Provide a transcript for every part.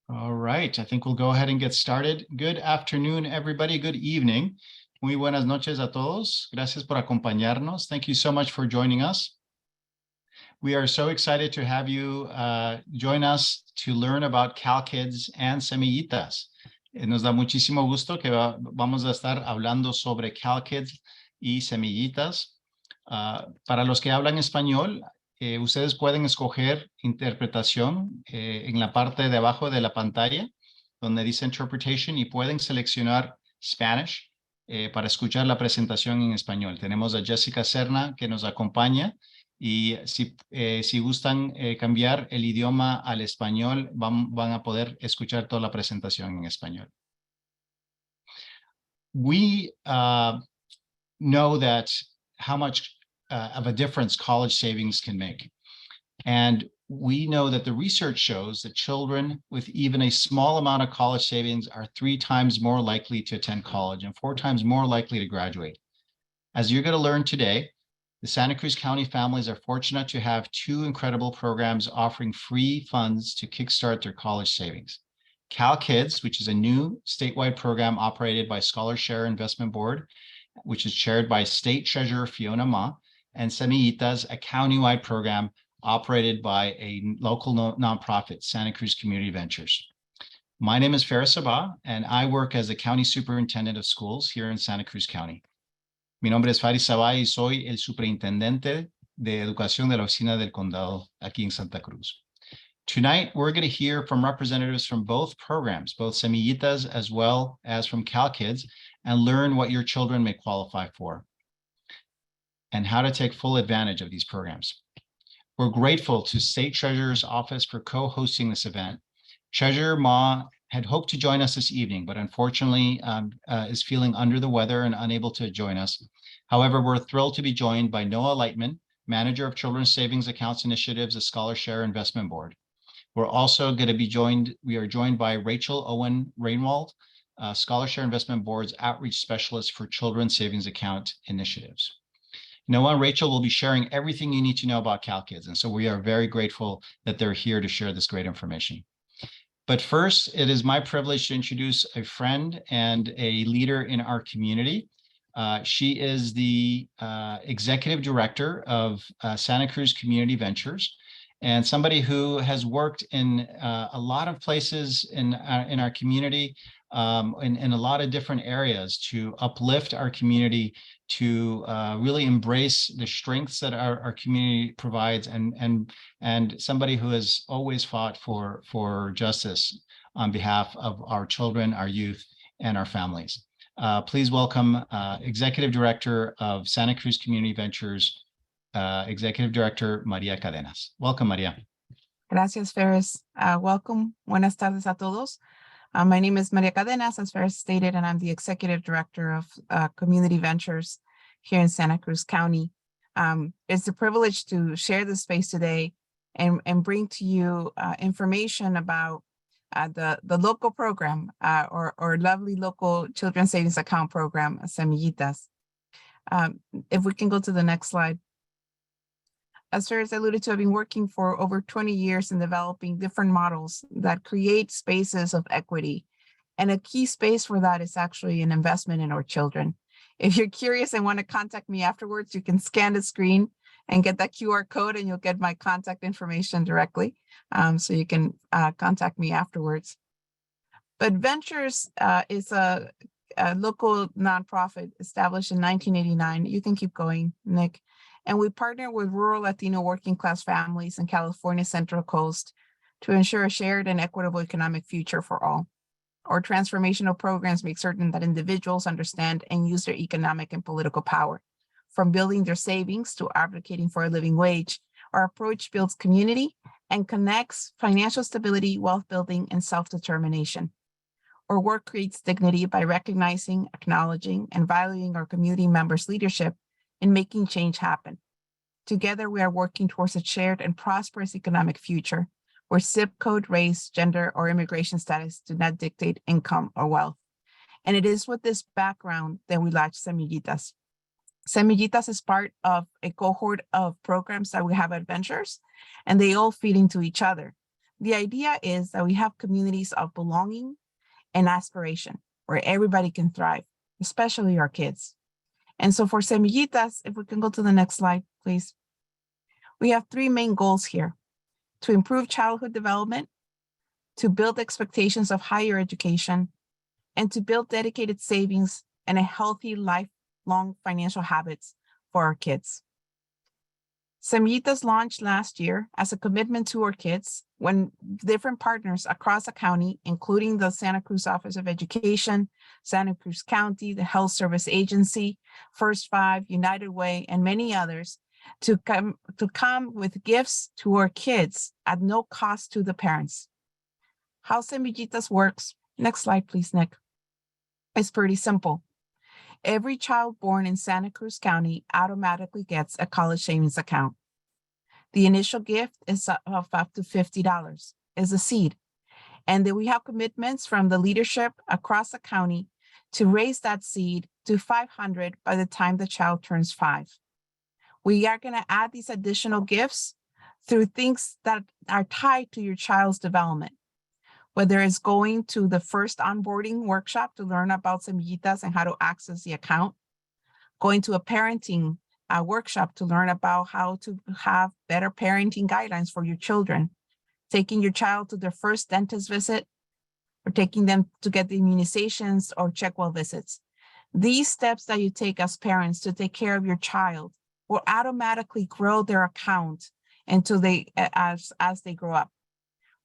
All right, I think we'll go ahead and get started. Good afternoon, everybody. Good evening. Muy buenas noches a todos. Gracias por acompañarnos. Thank you so much for joining us. We are so excited to have you join us to learn about CalKIDS and Semillitas. Nos da muchísimo gusto que vamos a estar hablando sobre CalKIDS y Semillitas. Para los que hablan español, ustedes pueden escoger interpretación en la parte de abajo de la pantalla, donde dice Interpretation, y pueden seleccionar Spanish para escuchar la presentación en español. Tenemos a Jessica Serna que nos acompaña, y si gustan cambiar el idioma al español, van a poder escuchar toda la presentación en español. We know that how much of a difference college savings can make. And we know that the research shows that children with even a small amount of college savings are 3 times more likely to attend college and 4 times more likely to graduate. As you're going to learn today, the Santa Cruz County families are fortunate to have 2 incredible programs offering free funds to kickstart their college savings. CalKIDS, which is a new statewide program operated by Scholar Share Investment Board, which is chaired by State Treasurer Fiona Ma, and Semillitas, a countywide program operated by a local nonprofit, Santa Cruz Community Ventures. My name is Treasurer Sabah, and I work as the County Superintendent of Schools here in Santa Cruz County. Mi nombre es Faris Sabah y soy el Superintendente de Educación de la Oficina del Condado aquí en Santa Cruz. Tonight, we're going to hear from representatives from both programs, both Semillitas as well as from CalKIDS, and learn what your children may qualify for and how to take full advantage of these programs. We're grateful to State Treasurer's Office for co-hosting this event. Treasurer Ma had hoped to join us this evening, but unfortunately is feeling under the weather and unable to join us. However, we're thrilled to be joined by Noah Lightman, Manager of Children's Savings Accounts Initiatives at Scholar Share Investment Board. We're also going to be joined by Rachel Owen Rainwald, Scholar Share Investment Board's Outreach Specialist for Children's Savings Account Initiatives. Noah and Rachel will be sharing everything you need to know about CalKIDS, and so we are very grateful that they're here to share this great information. But first, it is my privilege to introduce a friend and a leader in our community. She is the Executive Director of Santa Cruz Community Ventures, and somebody who has worked in a lot of places in our community, in a lot of different areas to uplift our community, to really embrace the strengths that our community provides, and somebody who has always fought for justice on behalf of our children, our youth, and our families. Please welcome Executive Director of Santa Cruz Community Ventures, Executive Director Maria Cadenas. Welcome, Maria. Gracias, Ferris. Welcome. Buenas tardes a todos. My name is Maria Cadenas, as Ferris stated, and I'm the Executive Director of Community Ventures here in Santa Cruz County. It's a privilege to share this space today and bring to you information about the local program or lovely local children's savings account program, Semillitas. If we can go to the next slide. As Ferris alluded to, I've been working for over 20 years in developing different models that create spaces of equity. And a key space for that is actually an investment in our children. If you're curious and want to contact me afterwards, you can scan the screen and get that QR code and you'll get my contact information directly. So you can contact me afterwards. But Ventures is a local nonprofit established in 1989. You can keep going, Nick. And we partner with rural Latino working class families in California's Central Coast to ensure a shared and equitable economic future for all. Our transformational programs make certain that individuals understand and use their economic and political power. From building their savings to advocating for a living wage, our approach builds community and connects financial stability, wealth building, and self-determination. Our work creates dignity by recognizing, acknowledging, and valuing our community members' leadership in making change happen. Together, we are working towards a shared and prosperous economic future where zip code, race, gender, or immigration status do not dictate income or wealth. And it is with this background that we launched Semillitas. Semillitas is part of a cohort of programs that we have at Ventures, and they all feed into each other. The idea is that we have communities of belonging and aspiration where everybody can thrive, especially our kids. And so for Semillitas, if we can go to the next slide, please. We have three main goals here: to improve childhood development, to build expectations of higher education, and to build dedicated savings and a healthy lifelong financial habits for our kids. Semillitas launched last year as a commitment to our kids when different partners across the county, including the Santa Cruz Office of Education, Santa Cruz County, the Health Service Agency, First Five, United Way, and many others, to come with gifts to our kids at no cost to the parents. How Semillitas works, next slide, please, Nick. It's pretty simple. Every child born in Santa Cruz County automatically gets a college savings account. The initial gift is of up to $50, is a seed. And then we have commitments from the leadership across the county to raise that seed to $500 by the time the child turns 5. We are going to add these additional gifts through things that are tied to your child's development, whether it's going to the first onboarding workshop to learn about Semillitas and how to access the account, going to a parenting workshop to learn about how to have better parenting guidelines for your children, taking your child to their first dentist visit, or taking them to get the immunizations or check well visits. These steps that you take as parents to take care of your child will automatically grow their account until as they grow up.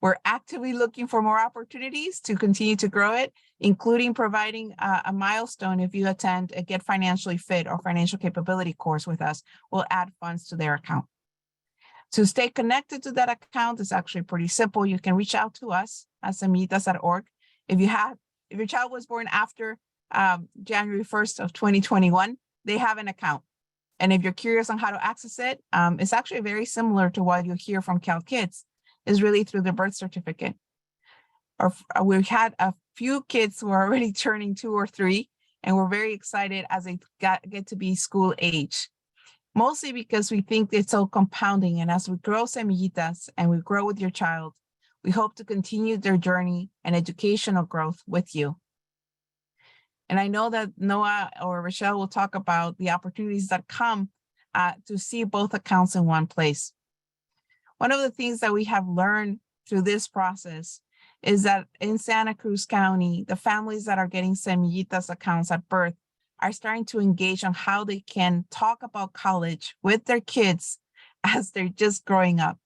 We're actively looking for more opportunities to continue to grow it, including providing a milestone. If you attend a Get Financially Fit or Financial Capability course with us, we'll add funds to their account. To stay connected to that account is actually pretty simple. You can reach out to us at semillitas.org. If your child was born after January 1st of 2021, they have an account. And if you're curious on how to access it, it's actually very similar to what you hear from CalKIDS, is really through the birth certificate. We've had a few kids who are already turning 2 or 3, and we're very excited as they get to be school age, mostly because we think it's so compounding. And as we grow Semillitas and we grow with your child, we hope to continue their journey and educational growth with you. And I know that Noah or Rochelle will talk about the opportunities that come to see both accounts in one place. One of the things that we have learned through this process is that in Santa Cruz County, the families that are getting Semillitas accounts at birth are starting to engage on how they can talk about college with their kids as they're just growing up.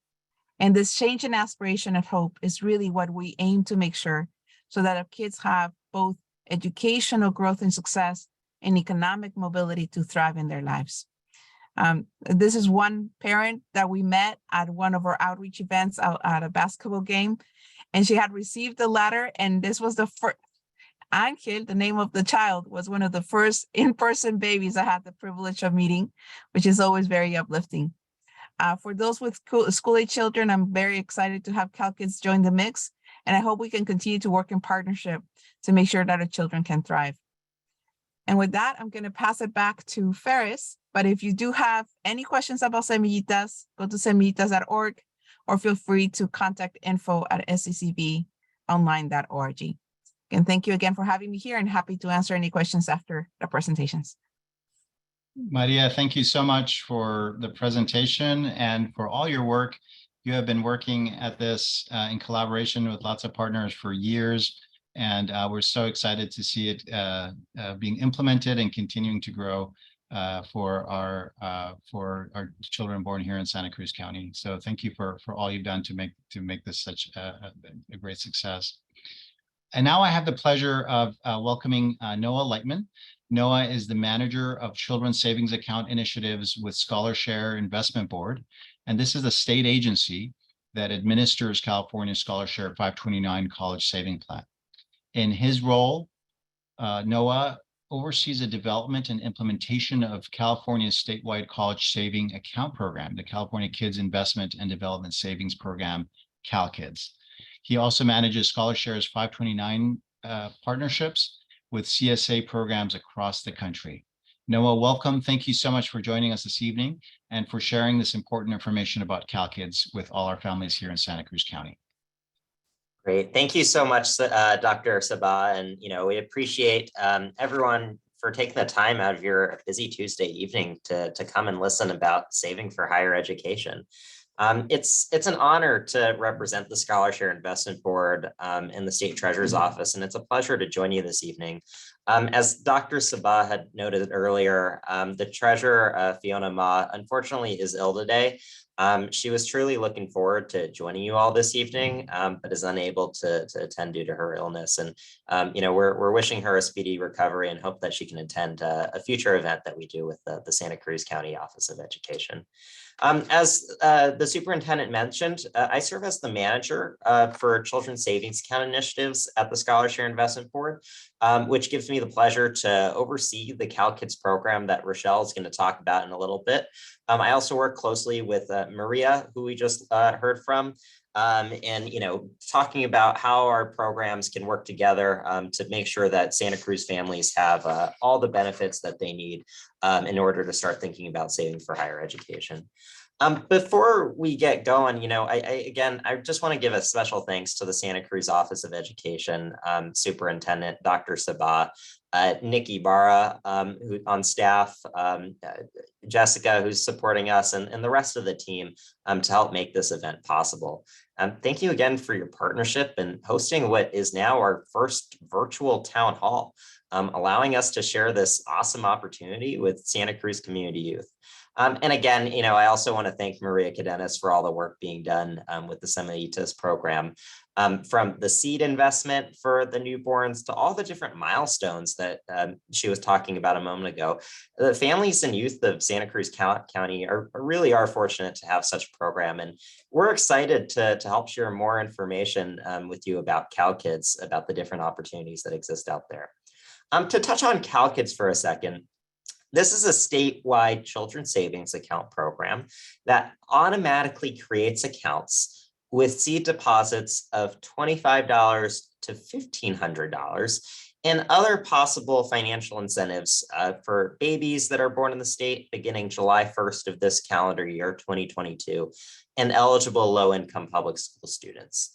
And this change in aspiration and hope is really what we aim to make sure, so that our kids have both educational growth and success and economic mobility to thrive in their lives. This is one parent that we met at one of our outreach events out at a basketball game, and she had received the letter, and this was the first. Angel, the name of the child, was one of the first in-person babies I had the privilege of meeting, which is always very uplifting. For those with school-age children, I'm very excited to have CalKIDS join the mix, and I hope we can continue to work in partnership to make sure that our children can thrive. And with that, I'm going to pass it back to Ferris. But if you do have any questions about Semillitas, go to semillitas.org, or feel free to contact info@sccbonline.org. And thank you again for having me here, and happy to answer any questions after the presentations. Maria, thank you so much for the presentation and for all your work. You have been working at this in collaboration with lots of partners for years, and we're so excited to see it being implemented and continuing to grow for our children born here in Santa Cruz County. So thank you for all you've done to make this such a great success. And now I have the pleasure of welcoming Noah Lightman. Noah is the manager of Children's Savings Account Initiatives with ScholarShare Investment Board. And this is a state agency that administers California's ScholarShare 529 College Saving Plan. In his role, Noah oversees the development and implementation of California's statewide college saving account program, the California Kids Investment and Development Savings Program, CalKIDS. He also manages ScholarShare's 529 partnerships with CSA programs across the country. Noah, welcome. Thank you so much for joining us this evening and for sharing this important information about CalKIDS with all our families here in Santa Cruz County. Great. Thank you so much, Dr. Sabah. And, we appreciate everyone for taking the time out of your busy Tuesday evening to come and listen about saving for higher education. It's an honor to represent the Scholarship Investment Board in the State Treasurer's Office, and it's a pleasure to join you this evening. As Dr. Sabah had noted earlier, the Treasurer, Fiona Ma, unfortunately is ill today. She was truly looking forward to joining you all this evening, but is unable to attend due to her illness. And, we're wishing her a speedy recovery and hope that she can attend a future event that we do with the Santa Cruz County Office of Education. As the superintendent mentioned, I serve as the manager for Children's Savings Account initiatives at the Scholarship Investment Board, which gives me the pleasure to oversee the CalKIDS program that Rochelle is going to talk about in a little bit. I also work closely with Maria, who we just heard from, and talking about how our programs can work together to make sure that Santa Cruz families have all the benefits that they need in order to start thinking about saving for higher education. Before we get going, I just want to give a special thanks to the Santa Cruz Office of Education Superintendent, Dr. Sabah, Nikki Barra, who on staff, Jessica, who's supporting us, and the rest of the team to help make this event possible. Thank you again for your partnership and hosting what is now our first virtual town hall, allowing us to share this awesome opportunity with Santa Cruz community youth. And again, I also want to thank Maria Cadenas for all the work being done with the Semillitas program, from the seed investment for the newborns to all the different milestones that she was talking about a moment ago. The families and youth of Santa Cruz County really are fortunate to have such a program. And we're excited to help share more information with you about CalKIDS, about the different opportunities that exist out there. To touch on CalKIDS for a second, this is a statewide children's savings account program that automatically creates accounts with seed deposits of $25 to $1,500 and other possible financial incentives for babies that are born in the state beginning July 1st of this calendar year, 2022, and eligible low-income public school students.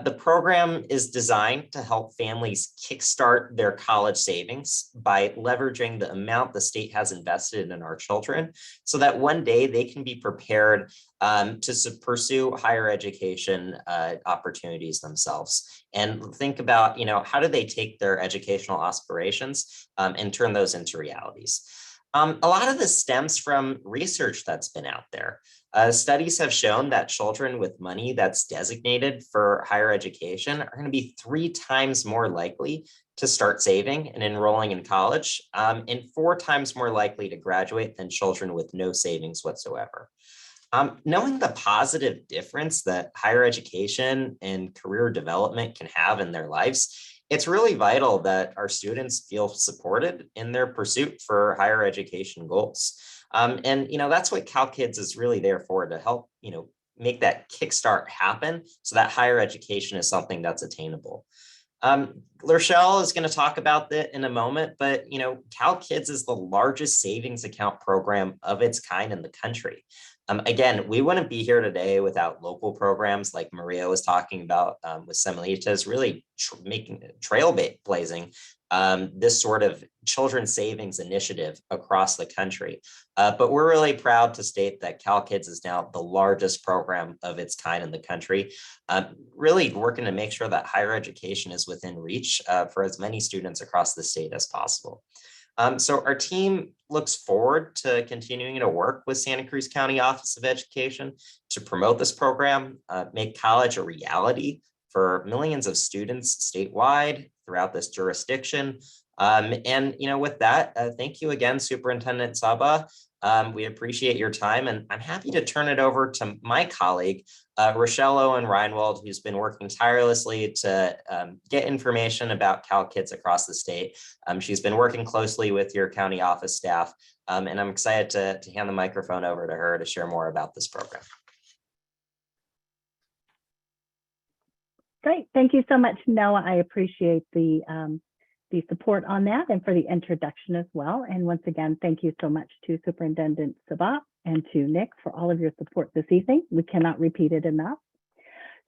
The program is designed to help families kickstart their college savings by leveraging the amount the state has invested in our children so that one day they can be prepared to pursue higher education opportunities themselves and think about, how do they take their educational aspirations and turn those into realities. A lot of this stems from research that's been out there. Studies have shown that children with money that's designated for higher education are going to be 3 times more likely to start saving and enrolling in college, and 4 times more likely to graduate than children with no savings whatsoever. Knowing the positive difference that higher education and career development can have in their lives, it's really vital that our students feel supported in their pursuit for higher education goals. And that's what CalKIDS is really there for, to help, make that kickstart happen so that higher education is something that's attainable. Rochelle is going to talk about that in a moment, but CalKIDS is the largest savings account program of its kind in the country. Again, we wouldn't be here today without local programs like Maria was talking about with Semillitas, really making trailblazing this sort of children's savings initiative across the country. But we're really proud to state that CalKIDS is now the largest program of its kind in the country, really working to make sure that higher education is within reach for as many students across the state as possible. So our team looks forward to continuing to work with Santa Cruz County Office of Education to promote this program, make college a reality for millions of students statewide throughout this jurisdiction. And with that, thank you again, Superintendent Sabah. We appreciate your time, and I'm happy to turn it over to my colleague, Rochelle Owen Reinwald, who's been working tirelessly to get information about CalKIDS across the state. She's been working closely with your county office staff, and I'm excited to hand the microphone over to her to share more about this program. Great, thank you so much, Noah. I appreciate the support on that and for the introduction as well. And once again, thank you so much to Superintendent Sabah and to Nick for all of your support this evening. We cannot repeat it enough.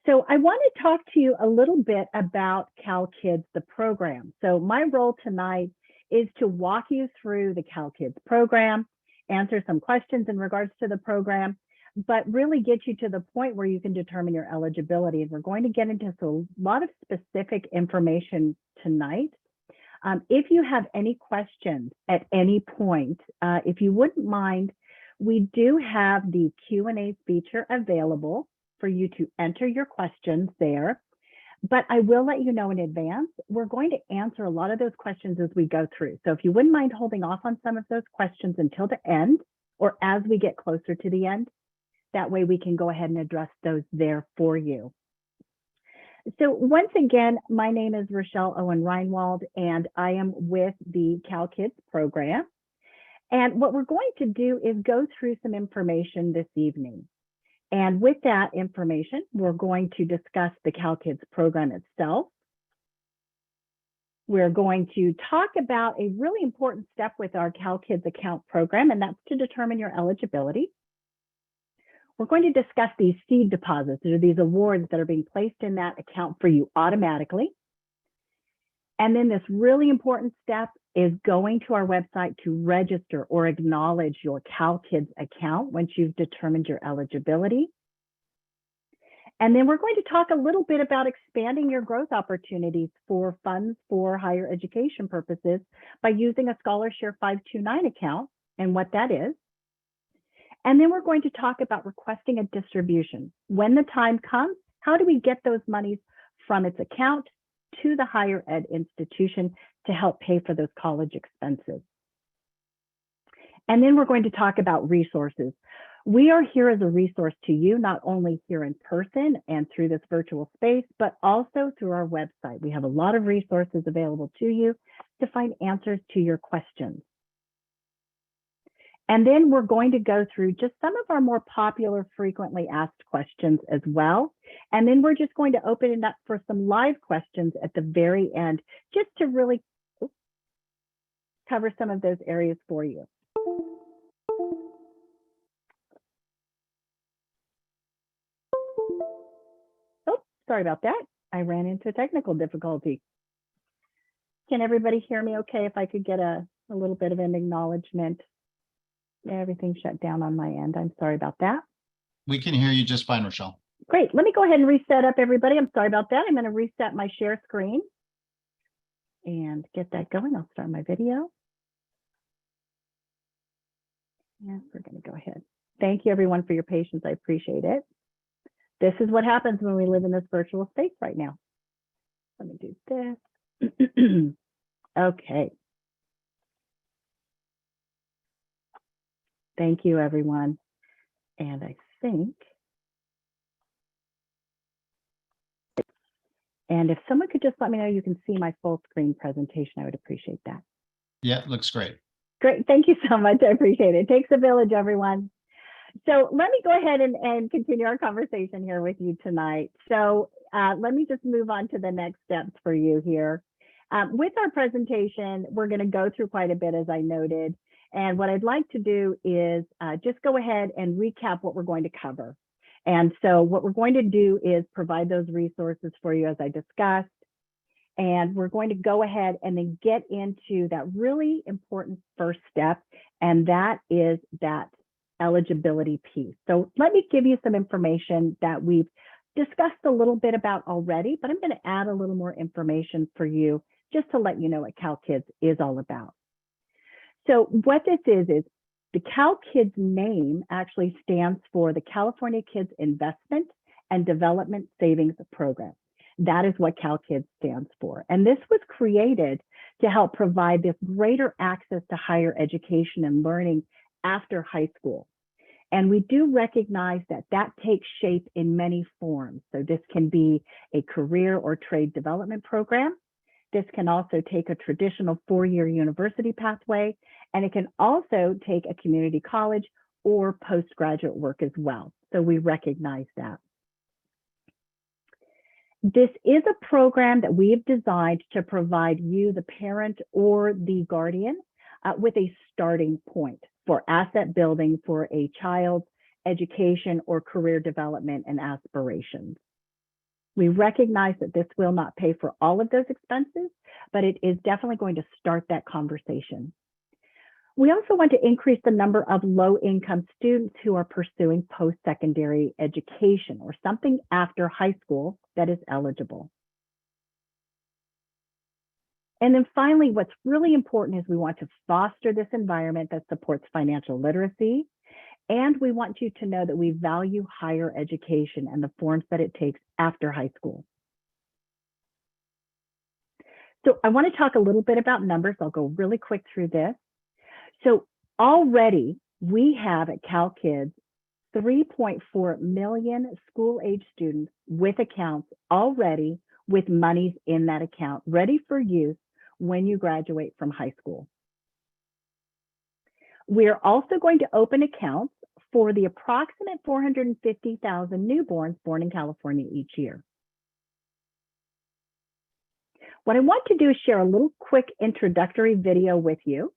So I want to talk to you a little bit about CalKIDS, the program. So my role tonight is to walk you through the CalKIDS program, answer some questions in regards to the program, but really get you to the point where you can determine your eligibility. And we're going to get into a lot of specific information tonight. If you have any questions at any point, if you wouldn't mind, we do have the Q&A feature available for you to enter your questions there. But I will let you know in advance, we're going to answer a lot of those questions as we go through. So if you wouldn't mind holding off on some of those questions until the end, or as we get closer to the end, that way we can go ahead and address those there for you. So once again, my name is Rochelle Owen Reinwald, and I am with the CalKIDS program. And what we're going to do is go through some information this evening. And with that information, we're going to discuss the CalKIDS program itself. We're going to talk about a really important step with our CalKIDS account program, and that's to determine your eligibility. We're going to discuss these seed deposits, or these awards that are being placed in that account for you automatically. And then this really important step is going to our website to register or acknowledge your CalKIDS account once you've determined your eligibility. And then we're going to talk a little bit about expanding your growth opportunities for funds for higher education purposes by using a ScholarShare 529 account and what that is. And then we're going to talk about requesting a distribution. When the time comes, how do we get those monies from its account to the higher ed institution to help pay for those college expenses? And then we're going to talk about resources. We are here as a resource to you, not only here in person and through this virtual space, but also through our website. We have a lot of resources available to you to find answers to your questions. And then we're going to go through just some of our more popular, frequently asked questions as well. And then we're just going to open it up for some live questions at the very end, just to really cover some of those areas for you. Oh, sorry about that. I ran into a technical difficulty. Can everybody hear me okay? If I could get a little bit of an acknowledgement. Everything shut down on my end. I'm sorry about that. We can hear you just fine, Rochelle. Great. Let me go ahead and reset up everybody. I'm sorry about that. I'm going to reset my share screen and get that going. I'll start my video. And we're going to go ahead. Thank you, everyone, for your patience. I appreciate it. This is what happens when we live in this virtual space right now. Let me do this. Okay. Thank you, everyone. And I think, and if someone could just let me know you can see my full screen presentation, I would appreciate that. Yeah, looks great. Great. Thank you so much. I appreciate it. It takes a village, everyone. So let me go ahead and continue our conversation here with you tonight. So let me just move on to the next steps for you here. With our presentation, we're going to go through quite a bit, as I noted. And what I'd like to do is just go ahead and recap what we're going to cover. And so what we're going to do is provide those resources for you as I discussed. And we're going to go ahead and then get into that really important first step, and that is that eligibility piece. So let me give you some information that we've discussed a little bit about already, but I'm going to add a little more information for you just to let you know what CalKIDS is all about. So what this is the CalKIDS name actually stands for the California Kids Investment and Development Savings Program. That is what CalKIDS stands for. And this was created to help provide this greater access to higher education and learning after high school. And we do recognize that that takes shape in many forms. So this can be a career or trade development program. This can also take a traditional four-year university pathway, and it can also take a community college or postgraduate work as well. So we recognize that. This is a program that we have designed to provide you, the parent or the guardian, with a starting point for asset building for a child's education or career development and aspirations. We recognize that this will not pay for all of those expenses, but it is definitely going to start that conversation. We also want to increase the number of low-income students who are pursuing post-secondary education or something after high school that is eligible. And then finally, what's really important is we want to foster this environment that supports financial literacy. And we want you to know that we value higher education and the forms that it takes after high school. So I want to talk a little bit about numbers. I'll go really quick through this. So already we have at CalKIDS 3.4 million school-age students with accounts already with monies in that account ready for use when you graduate from high school. We are also going to open accounts for the approximate 450,000 newborns born in California each year. What I want to do is share a little quick introductory video with you.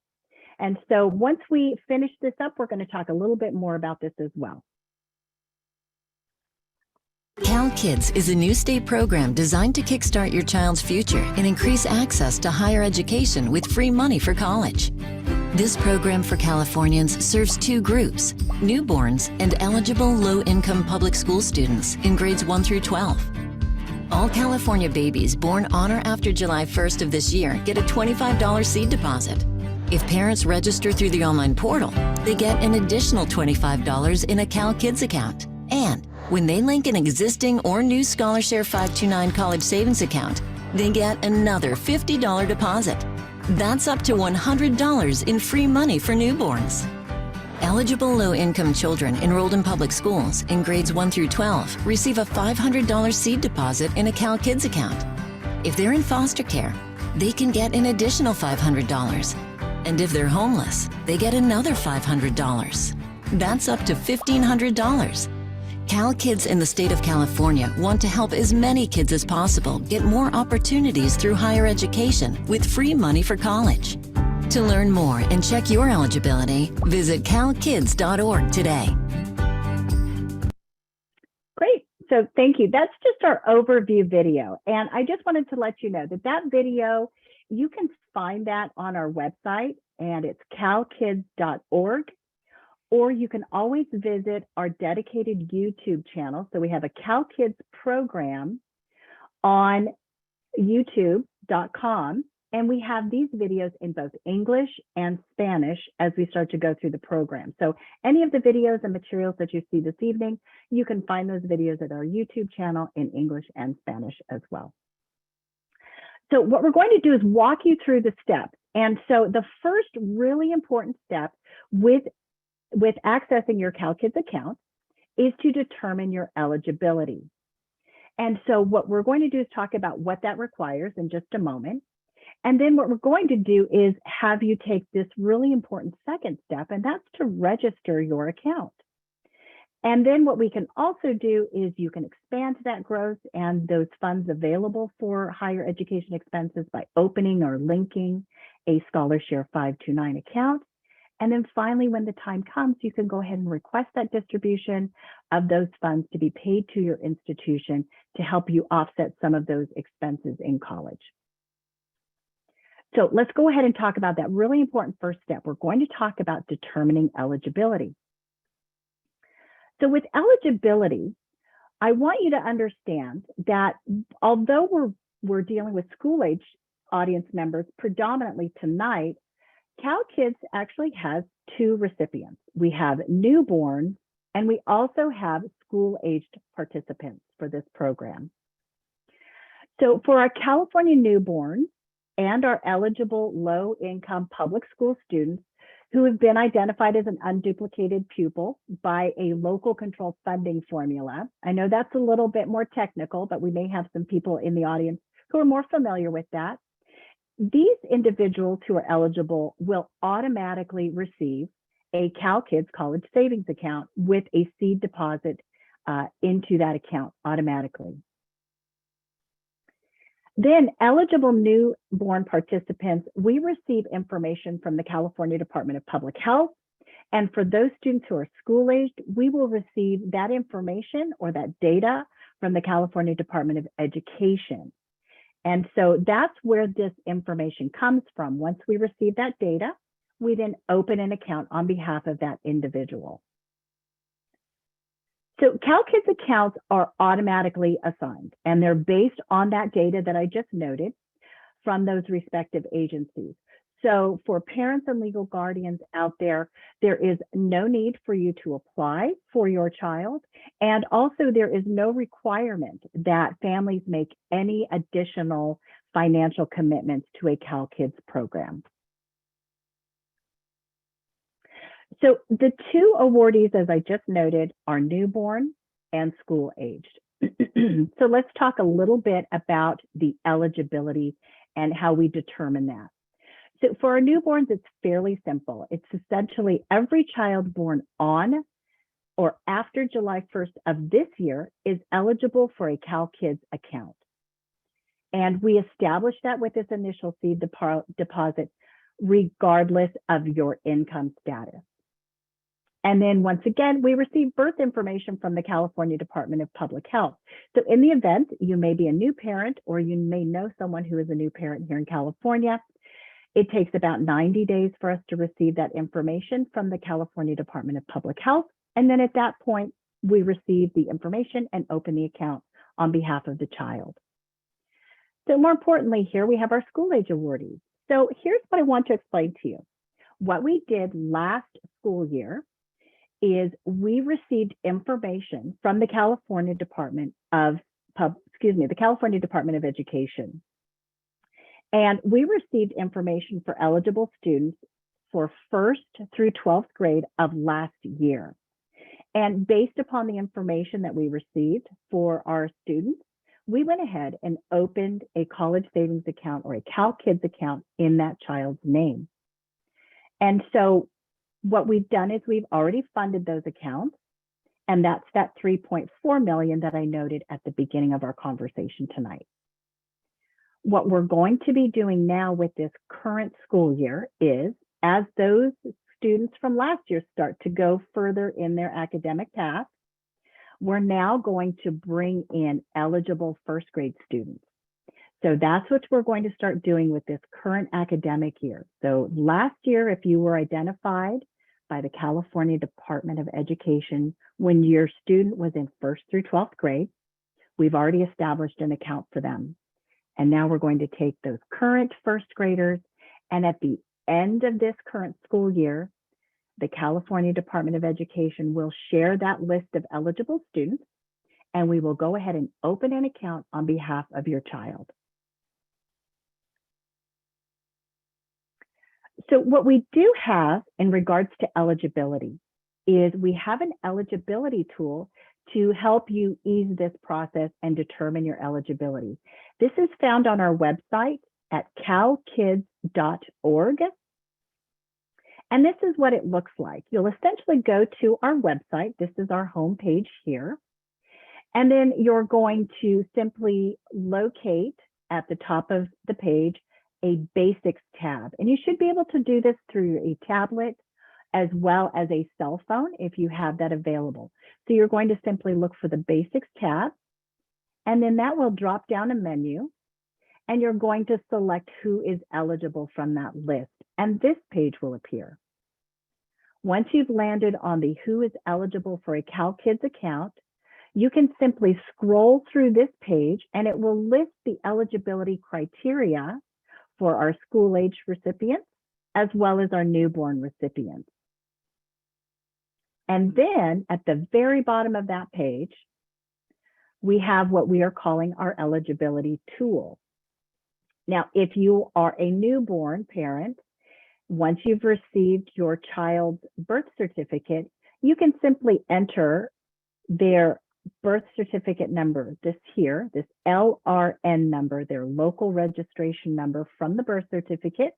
And so once we finish this up, we're going to talk a little bit more about this as well. CalKIDS is a new state program designed to kickstart your child's future and increase access to higher education with free money for college. This program for Californians serves two groups, newborns and eligible low-income public school students in grades 1 through 12. All California babies born on or after July 1st of this year get a $25 seed deposit. If parents register through the online portal, they get an additional $25 in a CalKIDS account. And when they link an existing or new ScholarShare 529 college savings account, they get another $50 deposit. That's up to $100 in free money for newborns. Eligible low-income children enrolled in public schools in grades 1 through 12 receive a $500 seed deposit in a CalKIDS account. If they're in foster care, they can get an additional $500. And if they're homeless, they get another $500. That's up to $1,500. CalKIDS in the state of California want to help as many kids as possible get more opportunities through higher education with free money for college. To learn more and check your eligibility, visit calkids.org today. Great. So thank you. That's just our overview video. And I just wanted to let you know that that video, you can find that on our website, and it's calkids.org. Or you can always visit our dedicated YouTube channel. So we have a CalKIDS program on youtube.com, and we have these videos in both English and Spanish as we start to go through the program. So any of the videos and materials that you see this evening, you can find those videos at our YouTube channel in English and Spanish as well. So what we're going to do is walk you through the steps. And so the first really important step with accessing your CalKIDS account is to determine your eligibility. And so what we're going to do is talk about what that requires in just a moment. And then what we're going to do is have you take this really important second step, and that's to register your account. And then what we can also do is you can expand that growth and those funds available for higher education expenses by opening or linking a ScholarShare 529 account. And then finally, when the time comes, you can go ahead and request that distribution of those funds to be paid to your institution to help you offset some of those expenses in college. So let's go ahead and talk about that really important first step. We're going to talk about determining eligibility. So with eligibility, I want you to understand that although we're dealing with school-age audience members predominantly tonight, CalKIDS actually has two recipients. We have newborns, and we also have school-aged participants for this program. So for our California newborns and our eligible low-income public school students who have been identified as an unduplicated pupil by a local controlled funding formula, I know that's a little bit more technical, but we may have some people in the audience who are more familiar with that. These individuals who are eligible will automatically receive a CalKIDS college savings account with a seed deposit into that account automatically. Then eligible newborn participants, we receive information from the California Department of Public Health. And for those students who are school-aged, we will receive that information or that data from the California Department of Education. And so that's where this information comes from. Once we receive that data, we then open an account on behalf of that individual. So CalKIDS accounts are automatically assigned, and they're based on that data that I just noted from those respective agencies. So for parents and legal guardians out there, there is no need for you to apply for your child. And also there is no requirement that families make any additional financial commitments to a CalKIDS program. So the two awardees, as I just noted, are newborn and school aged. So let's talk a little bit about the eligibility and how we determine that. So for our newborns, it's fairly simple. It's essentially every child born on or after July 1st of this year is eligible for a CalKIDS account. And we establish that with this initial seed deposit, regardless of your income status. And then once again, we receive birth information from the California Department of Public Health. So in the event you may be a new parent or you may know someone who is a new parent here in California, it takes about 90 days for us to receive that information from the California Department of Public Health. And then at that point, we receive the information and open the account on behalf of the child. So more importantly, here we have our school age awardees. So here's what I want to explain to you. What we did last school year is we received information from the California Department of Education. And we received information for eligible students for 1st through 12th grade of last year. And based upon the information that we received for our students, we went ahead and opened a college savings account or a CalKIDS account in that child's name. And so what we've done is we've already funded those accounts, and that's that $3.4 million that I noted at the beginning of our conversation tonight. What we're going to be doing now with this current school year is, as those students from last year start to go further in their academic path, we're now going to bring in eligible 1st grade students. So that's what we're going to start doing with this current academic year. So last year, if you were identified by the California Department of Education when your student was in 1st through 12th grade, we've already established an account for them. And now we're going to take those current 1st graders, and at the end of this current school year, the California Department of Education will share that list of eligible students, and we will go ahead and open an account on behalf of your child. So what we do have in regards to eligibility is we have an eligibility tool to help you ease this process and determine your eligibility. This is found on our website at calkids.org. And this is what it looks like. You'll essentially go to our website. This is our home page here. And then you're going to simply locate at the top of the page a basics tab. And you should be able to do this through a tablet as well as a cell phone if you have that available. So you're going to simply look for the basics tab, and then that will drop down a menu, and you're going to select who is eligible from that list, and this page will appear. Once you've landed on the who is eligible for a CalKIDS account, you can simply scroll through this page and it will list the eligibility criteria for our school-age recipients as well as our newborn recipients. And then at the very bottom of that page, we have what we are calling our eligibility tool. Now, if you are a newborn parent, once you've received your child's birth certificate, you can simply enter their birth certificate number, this LRN number, their local registration number from the birth certificate,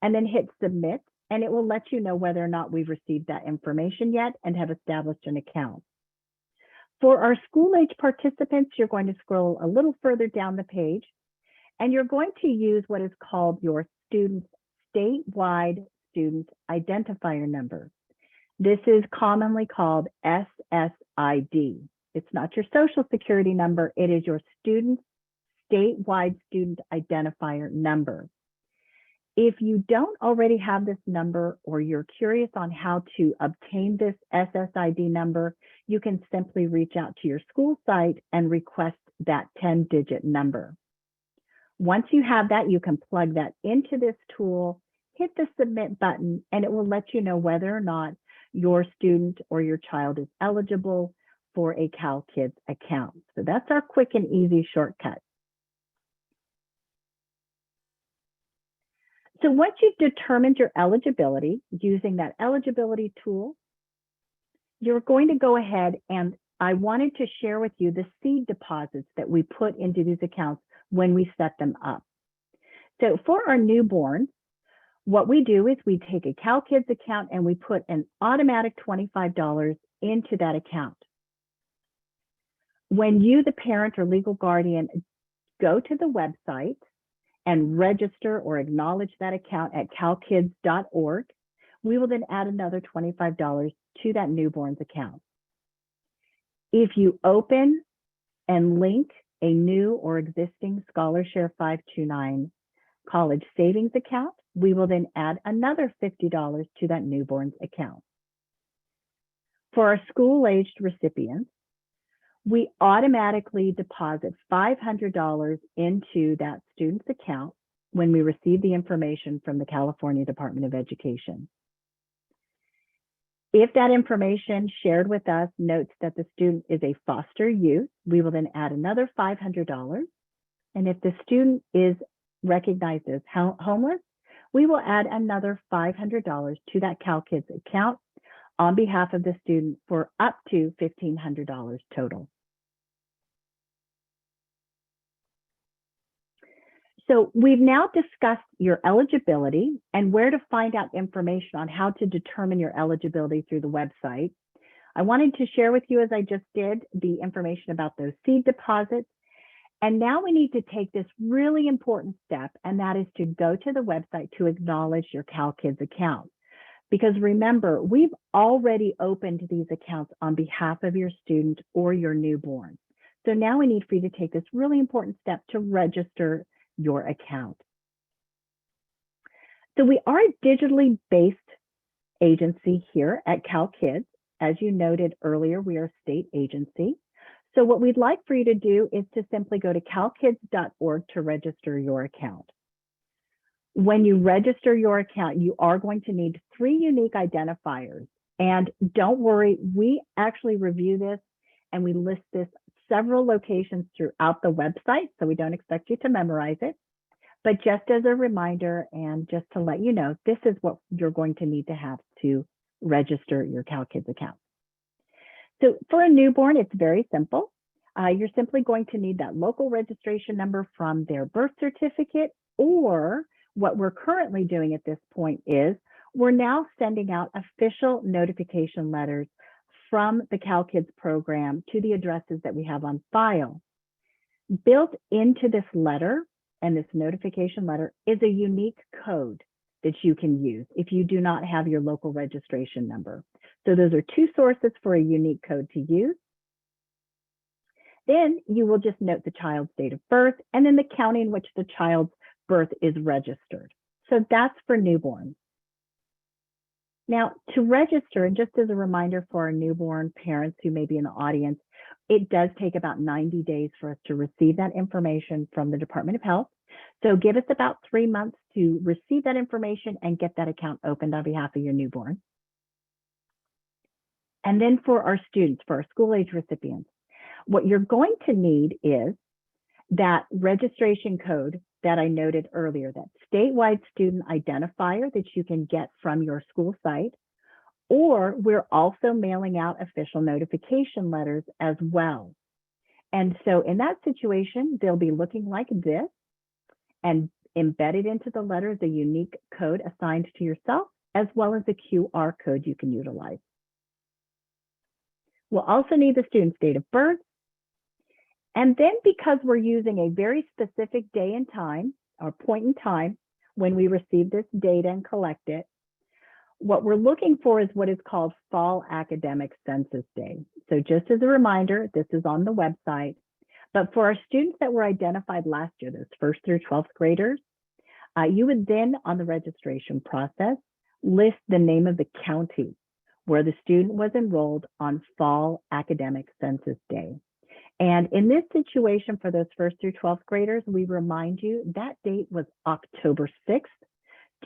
and then hit submit, and it will let you know whether or not we've received that information yet and have established an account. For our school-age participants, you're going to scroll a little further down the page, and you're going to use what is called your student's statewide student identifier number. This is commonly called SSID. It's not your social security number. It is your student's statewide student identifier number. If you don't already have this number or you're curious on how to obtain this SSID number, you can simply reach out to your school site and request that 10-digit number. Once you have that, you can plug that into this tool, hit the submit button, and it will let you know whether or not your student or your child is eligible for a CalKIDS account. So that's our quick and easy shortcut. So once you've determined your eligibility using that eligibility tool, you're going to go ahead, and I wanted to share with you the seed deposits that we put into these accounts when we set them up. So for our newborns, what we do is we take a CalKIDS account and we put an automatic $25 into that account. When you, the parent or legal guardian, go to the website and register or acknowledge that account at calkids.org, we will then add another $25 to that newborn's account. If you open and link a new or existing ScholarShare 529 college savings account, we will then add another $50 to that newborn's account. For our school-aged recipients, we automatically deposit $500 into that student's account when we receive the information from the California Department of Education. If that information shared with us notes that the student is a foster youth, we will then add another $500. And if the student is recognized as homeless, we will add another $500 to that CalKIDS account on behalf of the student for up to $1,500 total. So we've now discussed your eligibility and where to find out information on how to determine your eligibility through the website. I wanted to share with you, as I just did, the information about those seed deposits. And now we need to take this really important step, and that is to go to the website to acknowledge your CalKIDS account. Because remember, we've already opened these accounts on behalf of your student or your newborn. So now we need for you to take this really important step to register your account. So we are a digitally based agency here at CalKIDS. As you noted earlier, we are a state agency. So what we'd like for you to do is to simply go to calkids.org to register your account. When you register your account, you are going to need 3 unique identifiers. And don't worry, we actually review this and we list this several locations throughout the website, so we don't expect you to memorize it. But just as a reminder and just to let you know, this is what you're going to need to have to register your CalKIDS account. So for a newborn, it's very simple. You're simply going to need that local registration number from their birth certificate, or what we're currently doing at this point is we're now sending out official notification letters from the CalKIDS program to the addresses that we have on file. Built into this letter and this notification letter is a unique code that you can use if you do not have your local registration number. So those are 2 sources for a unique code to use. Then you will just note the child's date of birth and then the county in which the child's birth is registered. So that's for newborns. Now, to register, and just as a reminder for our newborn parents who may be in the audience, it does take about 90 days for us to receive that information from the Department of Health. So give us about 3 months to receive that information and get that account opened on behalf of your newborn. And then for our students, for our school-age recipients, what you're going to need is that registration code that I noted earlier, that statewide student identifier that you can get from your school site, or we're also mailing out official notification letters as well. And so in that situation, they'll be looking like this, and embedded into the letter is a unique code assigned to yourself, as well as a QR code you can utilize. We'll also need the student's date of birth. And then because we're using a very specific day and time or point in time when we receive this data and collect it, what we're looking for is what is called Fall Academic Census Day. So just as a reminder, this is on the website, but for our students that were identified last year, those 1st through 12th graders, you would then, on the registration process, list the name of the county where the student was enrolled on Fall Academic Census Day. And in this situation for those 1st through 12th graders, we remind you that date was October 6th,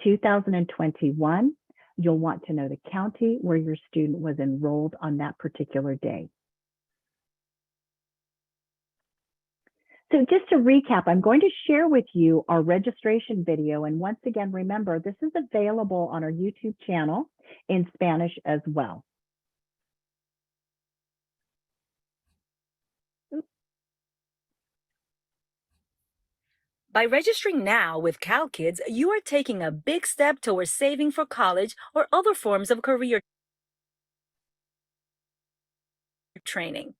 2021. You'll want to know the county where your student was enrolled on that particular day. So just to recap, I'm going to share with you our registration video. And once again, remember, this is available on our YouTube channel in Spanish as well. By registering now with CalKIDS, you are taking a big step towards saving for college or other forms of career training.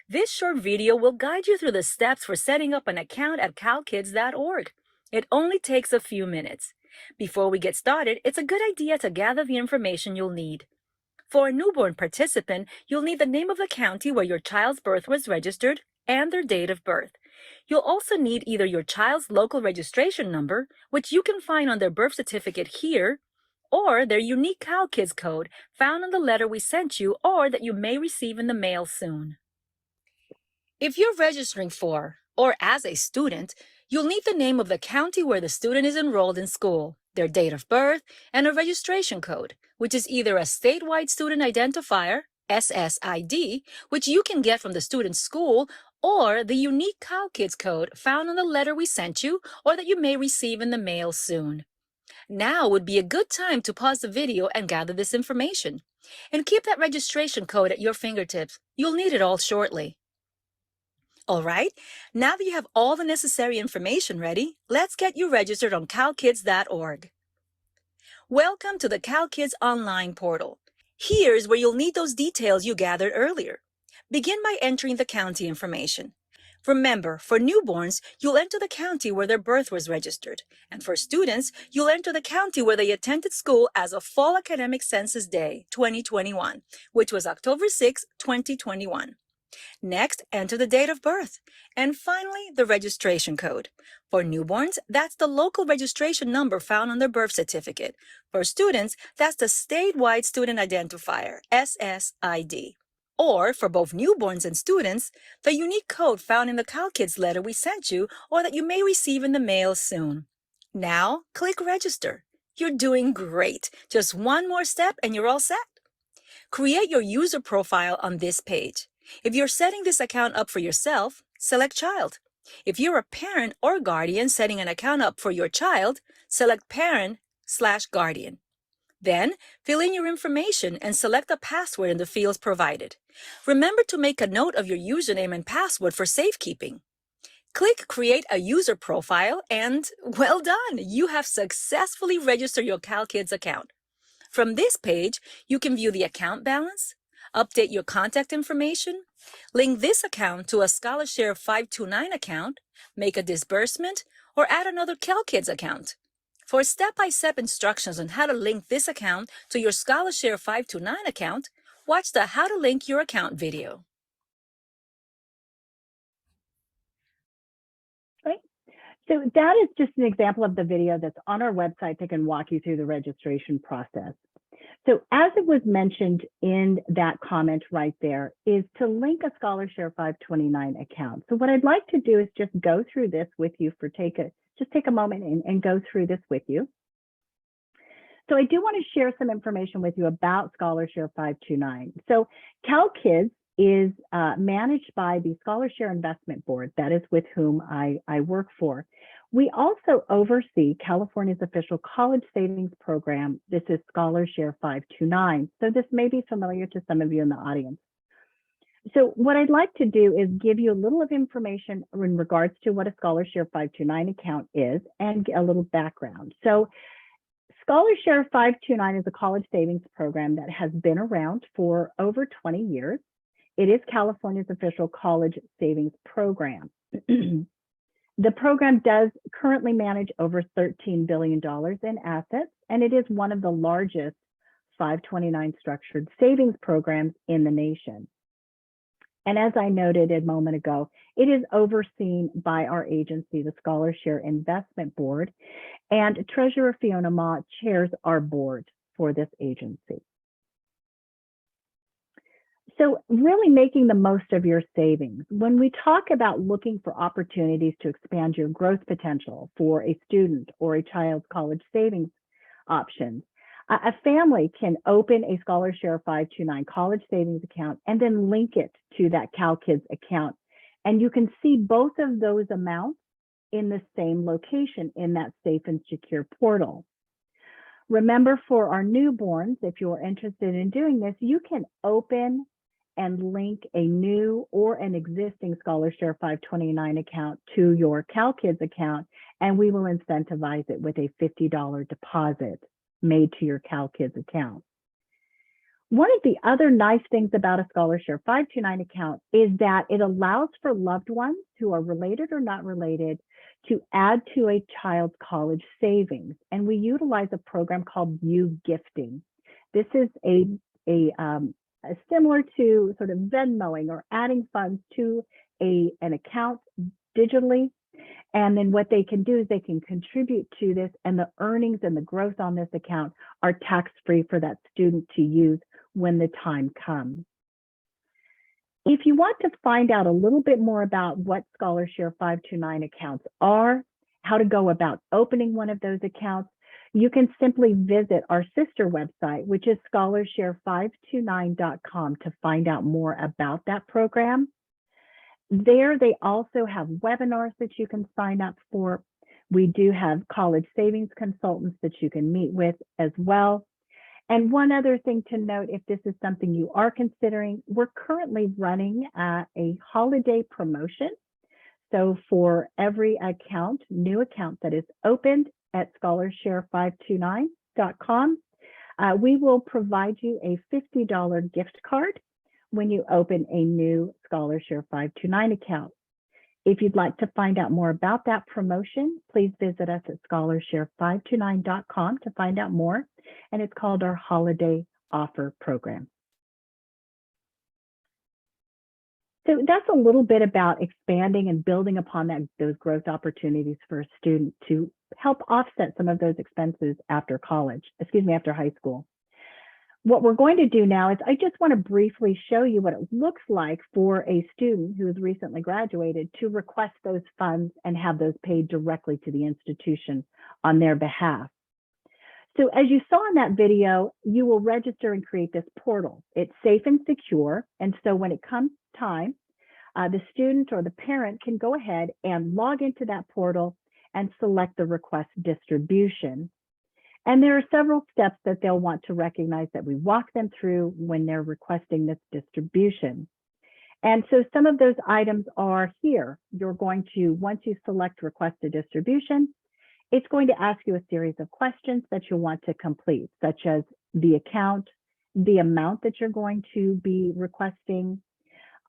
This short video will guide you through the steps for setting up an account at calkids.org. It only takes a few minutes. Before we get started, it's a good idea to gather the information you'll need. For a newborn participant, you'll need the name of the county where your child's birth was registered and their date of birth. You'll also need either your child's local registration number, which you can find on their birth certificate here, or their unique CalKIDS code found on the letter we sent you or that you may receive in the mail soon. If you're registering for or as a student, you'll need the name of the county where the student is enrolled in school, their date of birth, and a registration code, which is either a statewide student identifier, SSID, which you can get from the student's school, or the unique CalKIDS code found on the letter we sent you or that you may receive in the mail soon. Now would be a good time to pause the video and gather this information. And keep that registration code at your fingertips. You'll need it all shortly. All right, now that you have all the necessary information ready, let's get you registered on calkids.org. Welcome to the CalKIDS online portal. Here's where you'll need those details you gathered earlier. Begin by entering the county information. Remember, for newborns, you'll enter the county where their birth was registered. And for students, you'll enter the county where they attended school as of Fall Academic Census Day 2021, which was October 6, 2021. Next, enter the date of birth. And finally, the registration code. For newborns, that's the local registration number found on their birth certificate. For students, that's the statewide student identifier, SSID. Or, for both newborns and students, the unique code found in the CalKIDS letter we sent you or that you may receive in the mail soon. Now, click Register. You're doing great. Just one more step and you're all set. Create your user profile on this page. If you're setting this account up for yourself, select Child. If you're a parent or guardian setting an account up for your child, select Parent/Guardian. Then, fill in your information and select a password in the fields provided. Remember to make a note of your username and password for safekeeping. Click Create a User Profile and, well done! You have successfully registered your CalKIDS account. From this page, you can view the account balance, update your contact information, link this account to a ScholarShare 529 account, make a disbursement, or add another CalKIDS account. For step-by-step instructions on how to link this account to your ScholarShare 529 account, watch the How to Link Your Account video. Right. So that is just an example of the video that's on our website that can walk you through the registration process. So as it was mentioned in that comment right there, is to link a ScholarShare 529 account. So what I'd like to do is just go through this with you for take a moment and go through this with you. So I do want to share some information with you about ScholarShare 529. So CalKIDS is managed by the ScholarShare Investment Board. That is with whom I work for. We also oversee California's official college savings program. This is ScholarShare 529. So this may be familiar to some of you in the audience. So what I'd like to do is give you a little of information in regards to what a ScholarShare 529 account is and a little background. So ScholarShare 529 is a college savings program that has been around for over 20 years. It is California's official college savings program. The program does currently manage over $13 billion in assets, and it is one of the largest 529 structured savings programs in the nation. And as I noted a moment ago, it is overseen by our agency, the Scholarshare Investment Board, and Treasurer Fiona Ma chairs our board for this agency. So really making the most of your savings. When we talk about looking for opportunities to expand your growth potential for a student or a child's college savings options, a family can open a Scholarshare 529 college savings account and then link it to that CalKIDS account. And you can see both of those amounts in the same location in that safe and secure portal. Remember, for our newborns, if you're interested in doing this, you can open and link a new or an existing Scholarshare 529 account to your CalKIDS account, and we will incentivize it with a $50 deposit made to your CalKIDS account. One of the other nice things about a Scholarshare 529 account is that it allows for loved ones who are related or not related to add to a child's college savings. And we utilize a program called You Gifting. This is similar to sort of Venmoing or adding funds to an account digitally. And then what they can do is they can contribute to this, and the earnings and the growth on this account are tax-free for that student to use when the time comes. If you want to find out a little bit more about what Scholarshare 529 accounts are, how to go about opening one of those accounts, you can simply visit our sister website, which is scholarshare529.com, to find out more about that program. There, they also have webinars that you can sign up for. We do have college savings consultants that you can meet with as well. And one other thing to note, if this is something you are considering, we're currently running a holiday promotion. So for every account, new account that is opened at scholarshare529.com, we will provide you a $50 gift card when you open a new Scholarshare 529 account. If you'd like to find out more about that promotion, please visit us at scholarshare529.com to find out more. And it's called our Holiday Offer Program. So that's a little bit about expanding and building upon those growth opportunities for a student to help offset some of those expenses after after high school. What we're going to do now is I just want to briefly show you what it looks like for a student who has recently graduated to request those funds and have those paid directly to the institution on their behalf. So as you saw in that video, you will register and create this portal. It's safe and secure. And so when it comes time, the student or the parent can go ahead and log into that portal and select the request distribution. And there are several steps that they'll want to recognize that we walk them through when they're requesting this distribution. And so some of those items are here. You're going to, once you select request a distribution, it's going to ask you a series of questions that you'll want to complete, such as the account, the amount that you're going to be requesting,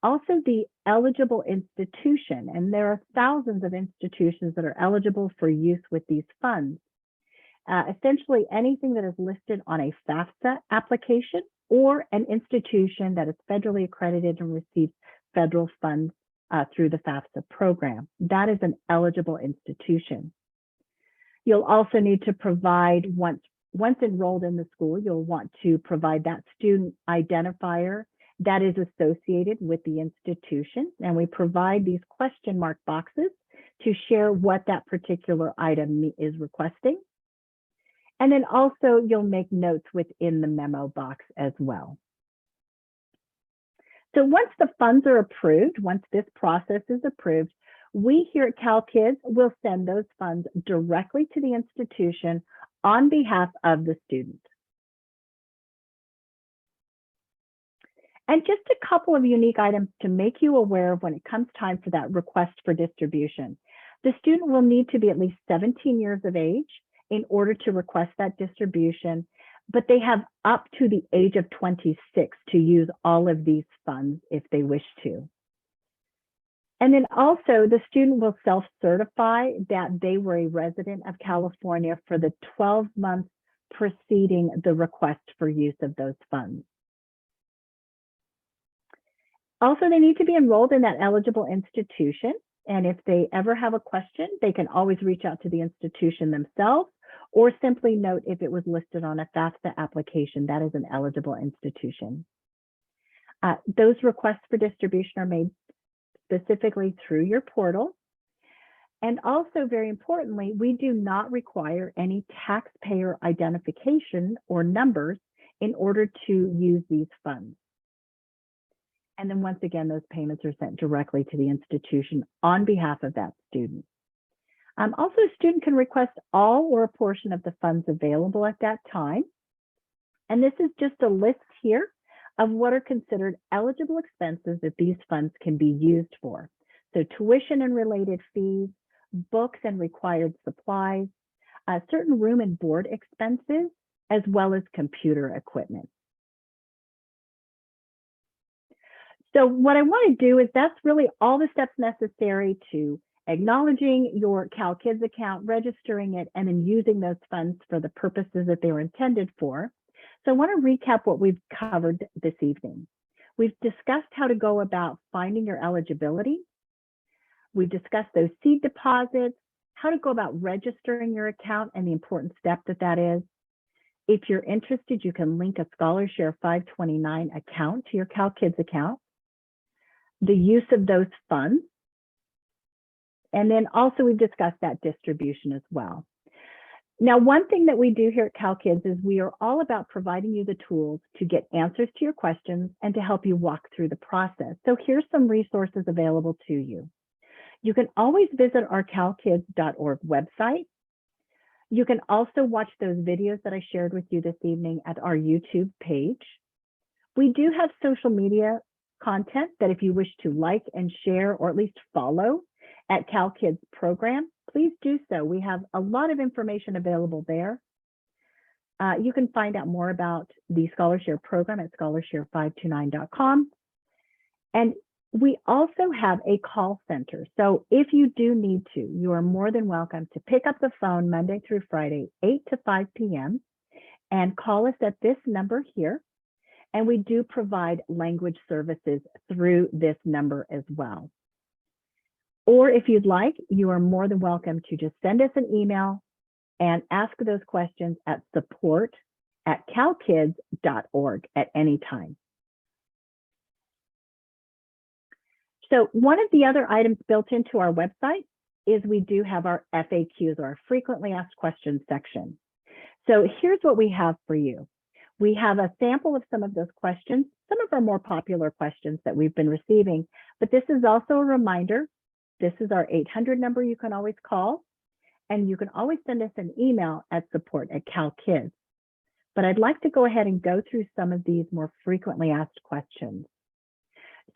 also the eligible institution. And there are thousands of institutions that are eligible for use with these funds. Essentially anything that is listed on a FAFSA application or an institution that is federally accredited and receives federal funds through the FAFSA program. That is an eligible institution. You'll also need to provide, once enrolled in the school, you'll want to provide that student identifier that is associated with the institution. And we provide these question mark boxes to share what that particular item is requesting. And then also you'll make notes within the memo box as well. So once the funds are approved, once this process is approved, we here at CalKIDS will send those funds directly to the institution on behalf of the student. And just a couple of unique items to make you aware of when it comes time for that request for distribution. The student will need to be at least 17 years of age in order to request that distribution, but they have up to the age of 26 to use all of these funds if they wish to. And then also the student will self-certify that they were a resident of California for the 12 months preceding the request for use of those funds. Also, they need to be enrolled in that eligible institution. And if they ever have a question, they can always reach out to the institution themselves or simply note if it was listed on a FAFSA application, that is an eligible institution. Those requests for distribution are made specifically through your portal. And also, very importantly, we do not require any taxpayer identification or numbers in order to use these funds. And then once again, those payments are sent directly to the institution on behalf of that student. Also, a student can request all or a portion of the funds available at that time. And this is just a list here of what are considered eligible expenses that these funds can be used for. So tuition and related fees, books and required supplies, certain room and board expenses, as well as computer equipment. So what I want to do is that's really all the steps necessary to acknowledging your CalKIDS account, registering it, and then using those funds for the purposes that they were intended for. So I want to recap what we've covered this evening. We've discussed how to go about finding your eligibility. We've discussed those seed deposits, how to go about registering your account and the important step that that is. If you're interested, you can link a ScholarShare 529 account to your CalKIDS account. The use of those funds. And then also we've discussed that distribution as well. Now, one thing that we do here at CalKIDS is we are all about providing you the tools to get answers to your questions and to help you walk through the process. So here's some resources available to you. You can always visit our calkids.org website. You can also watch those videos that I shared with you this evening at our YouTube page. We do have social media content that if you wish to like and share or at least follow at CalKIDS program, please do so. We have a lot of information available there. You can find out more about the ScholarShare program at scholarshare529.com. And we also have a call center. So if you do need to, you are more than welcome to pick up the phone Monday through Friday, 8 to 5 p.m. and call us at this number here. And we do provide language services through this number as well. Or if you'd like, you are more than welcome to just send us an email and ask those questions at support@calkids.org at any time. So one of the other items built into our website is we do have our FAQs, or our frequently asked questions section. So here's what we have for you. We have a sample of some of those questions, some of our more popular questions that we've been receiving, but this is also a reminder. This is our 800 number you can always call, and you can always send us an email at support@CalKIDS. But I'd like to go ahead and go through some of these more frequently asked questions.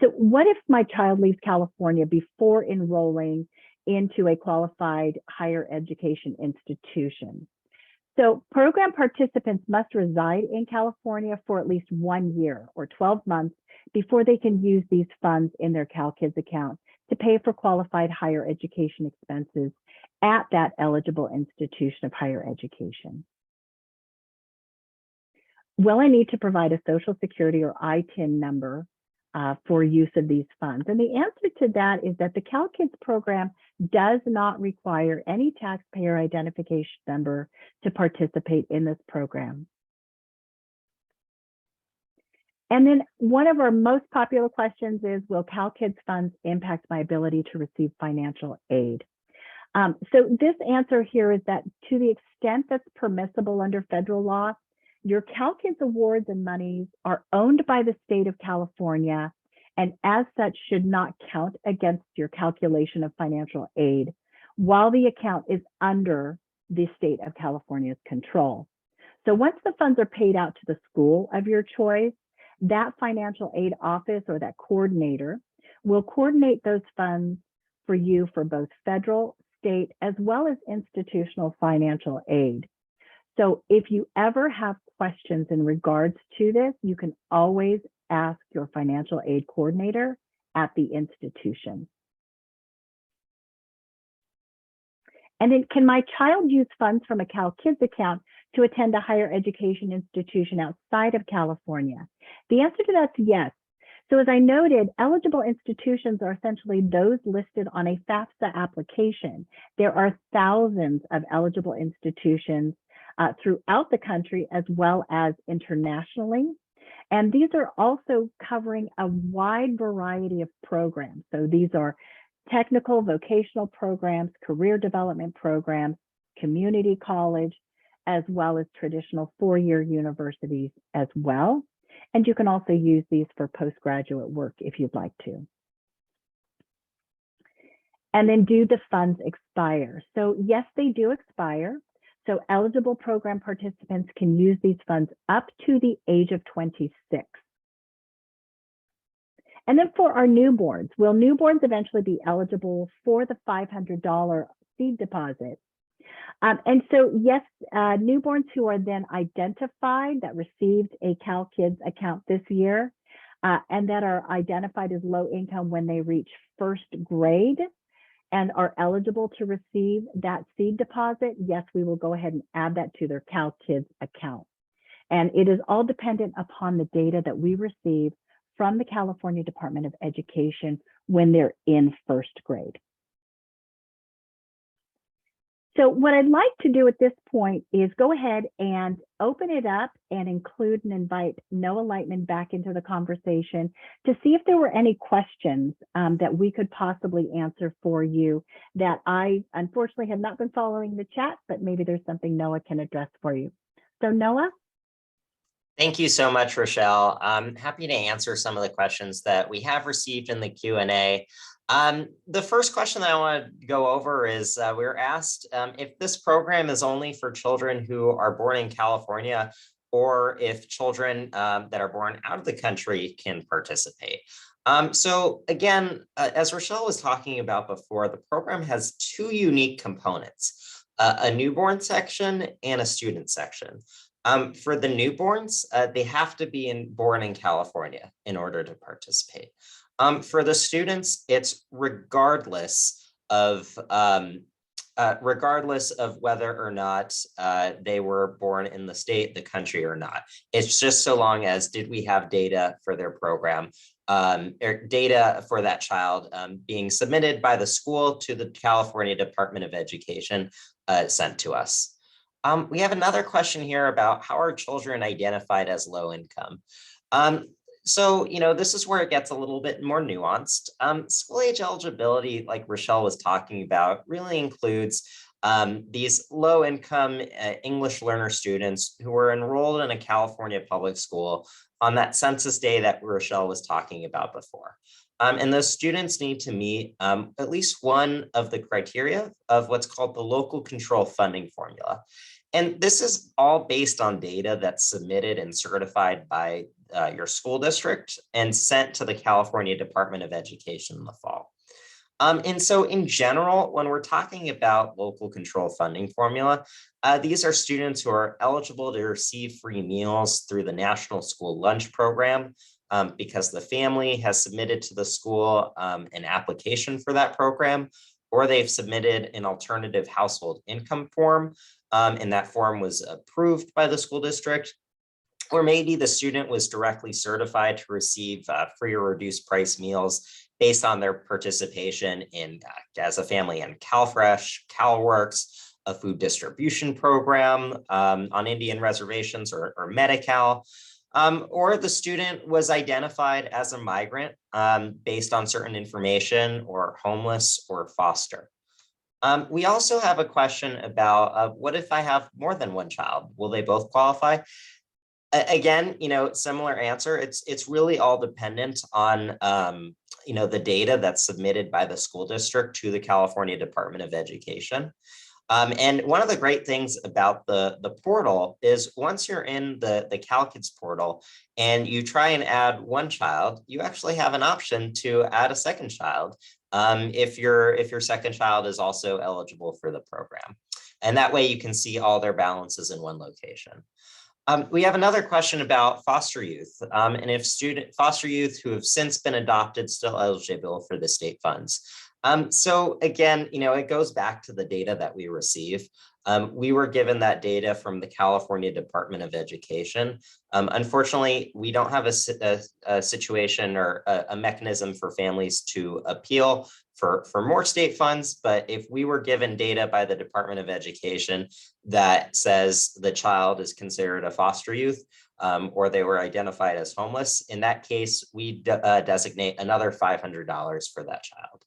So what if my child leaves California before enrolling into a qualified higher education institution? So program participants must reside in California for at least 1 year or 12 months before they can use these funds in their CalKIDS account to pay for qualified higher education expenses at that eligible institution of higher education. Will I need to provide a Social Security or ITIN number for use of these funds? And the answer to that is that the CalKIDS program does not require any taxpayer identification number to participate in this program. And then one of our most popular questions is, will CalKIDS funds impact my ability to receive financial aid? So this answer here is that to the extent that's permissible under federal law, your CalKIDS awards and monies are owned by the state of California, and as such should not count against your calculation of financial aid while the account is under the state of California's control. So once the funds are paid out to the school of your choice, that financial aid office or that coordinator will coordinate those funds for you for both federal, state, as well as institutional financial aid. So if you ever have questions in regards to this, you can always ask your financial aid coordinator at the institution. And then, can my child use funds from a CalKIDS account to attend a higher education institution outside of California? The answer to that's yes. So as I noted, eligible institutions are essentially those listed on a FAFSA application. There are thousands of eligible institutions throughout the country as well as internationally. And these are also covering a wide variety of programs. So these are technical, vocational programs, career development programs, community college, as well as traditional four-year universities as well. And you can also use these for postgraduate work if you'd like to. And then do the funds expire? So yes, they do expire. So eligible program participants can use these funds up to the age of 26. And then for our newborns, will newborns eventually be eligible for the $500 seed deposit? And so, yes, newborns who are then identified that received a CalKIDS account this year and that are identified as low income when they reach first grade and are eligible to receive that seed deposit, yes, we will go ahead and add that to their CalKIDS account. And it is all dependent upon the data that we receive from the California Department of Education when they're in first grade. So what I'd like to do at this point is go ahead and open it up and include and invite Noah Lightman back into the conversation to see if there were any questions that we could possibly answer for you that I unfortunately have not been following the chat, but maybe there's something Noah can address for you. So Noah? Thank you so much, Rochelle. I'm happy to answer some of the questions that we have received in the Q&A. The first question that I want to go over is we were asked if this program is only for children who are born in California or if children that are born out of the country can participate. So again, as Rochelle was talking about before, the program has two unique components, a newborn section and a student section. For the newborns, they have to be born in California in order to participate. For the students, it's regardless of whether or not they were born in the state, the country or not. It's just so long as did we have data for their program, or data for that child being submitted by the school to the California Department of Education sent to us. We have another question here about how are children identified as low income? So, this is where it gets a little bit more nuanced. School age eligibility, like Rochelle was talking about, really includes these low income English learner students who were enrolled in a California public school on that census day that Rochelle was talking about before. And those students need to meet at least one of the criteria of what's called the local control funding formula. And this is all based on data that's submitted and certified by your school district and sent to the California Department of Education in the fall. And so in general, when we're talking about local control funding formula, these are students who are eligible to receive free meals through the National School Lunch Program because the family has submitted to the school an application for that program, or they've submitted an alternative household income form, and that form was approved by the school district. Or maybe the student was directly certified to receive free or reduced price meals based on their participation in as a family in CalFresh, CalWorks, a food distribution program on Indian reservations or Medi-Cal. Or the student was identified as a migrant based on certain information, or homeless or foster. We also have a question about what if I have more than one child? Will they both qualify? Again, similar answer. It's really all dependent on the data that's submitted by the school district to the California Department of Education. And one of the great things about the portal is once you're in the CalKIDS portal and you try and add one child, you actually have an option to add a second child if your second child is also eligible for the program. And that way you can see all their balances in one location. We have another question about foster youth and if foster youth who have since been adopted still eligible for the state funds. So again, it goes back to the data that we receive. We were given that data from the California Department of Education. Unfortunately, we don't have a situation or a mechanism for families to appeal for more state funds. But if we were given data by the Department of Education that says the child is considered a foster youth, or they were identified as homeless, in that case, we designate another $500 for that child.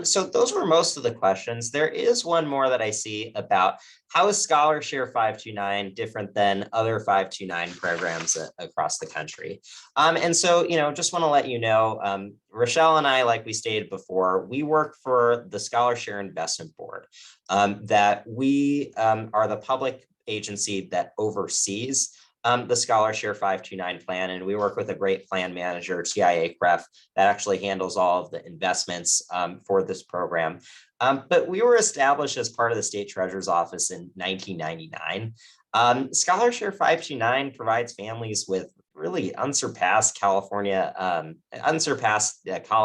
So those were most of the questions. There is one more that I see about how is ScholarShare 529 different than other 529 programs across the country. And so, just want to let you know, Rochelle and I, like we stated before, we work for the ScholarShare Investment Board, that we are the public agency that oversees the ScholarShare 529 plan, and we work with a great plan manager, TIA-CREF, that actually handles all of the investments for this program. But we were established as part of the State Treasurer's Office in 1999. ScholarShare 529 provides families with really unsurpassed college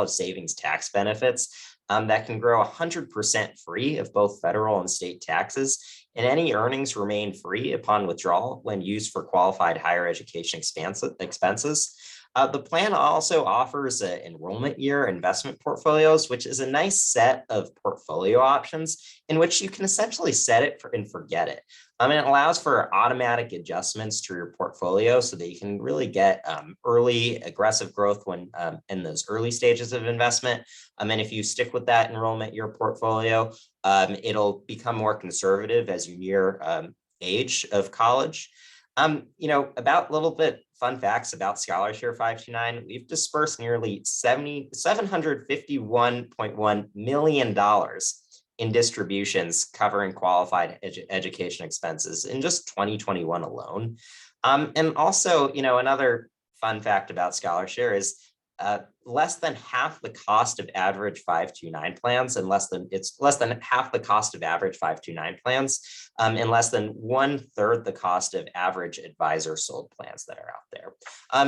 savings tax benefits that can grow 100% free of both federal and state taxes, and any earnings remain free upon withdrawal when used for qualified higher education expenses. The plan also offers enrollment year investment portfolios, which is a nice set of portfolio options in which you can essentially set it and forget it. And it allows for automatic adjustments to your portfolio so that you can really get early aggressive growth when in those early stages of investment. And if you stick with that enrollment year portfolio, it'll become more conservative as you near age of college. About a little bit fun facts about ScholarShare 529, we've dispersed nearly $751.1 million in distributions covering qualified education expenses in just 2021 alone. And also, another fun fact about ScholarShare is less than half the cost of average 529 plans, and it's less than half the cost of average 529 plans, and less than 1/3 the cost of average advisor sold plans that are out there.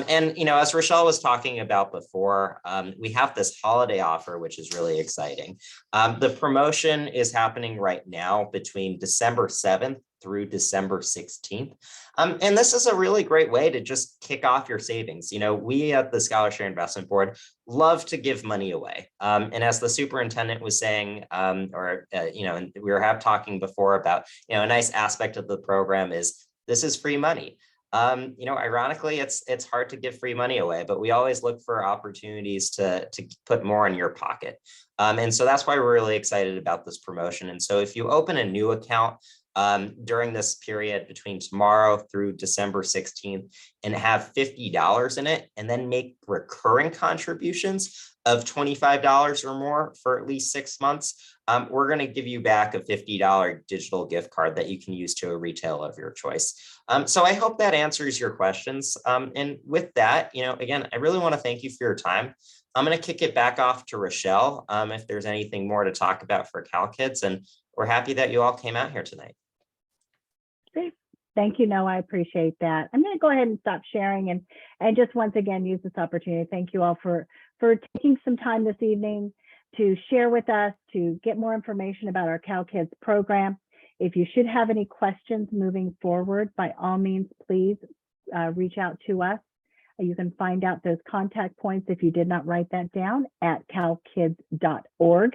And as Rochelle was talking about before, we have this holiday offer, which is really exciting. The promotion is happening right now between December 7th through December 16th. And this is a really great way to just kick off your savings. We at the ScholarShare Investment Board love to give money away. And as the superintendent was saying, and we were talking before about, a nice aspect of the program is this is free money. Ironically, it's hard to give free money away, but we always look for opportunities to put more in your pocket. And so that's why we're really excited about this promotion. And so if you open a new account during this period between tomorrow through December 16th and have $50 in it, and then make recurring contributions of $25 or more for at least 6 months, we're going to give you back a $50 digital gift card that you can use to a retailer of your choice. So I hope that answers your questions. And with that, again, I really want to thank you for your time. I'm going to kick it back off to Rochelle if there's anything more to talk about for CalKIDS, and we're happy that you all came out here tonight. Great. Thank you, Noah. I appreciate that. I'm going to go ahead and stop sharing and just once again use this opportunity. Thank you all for taking some time this evening to share with us, to get more information about our CalKIDS program. If you should have any questions moving forward, by all means, please reach out to us. You can find out those contact points if you did not write that down at calkids.org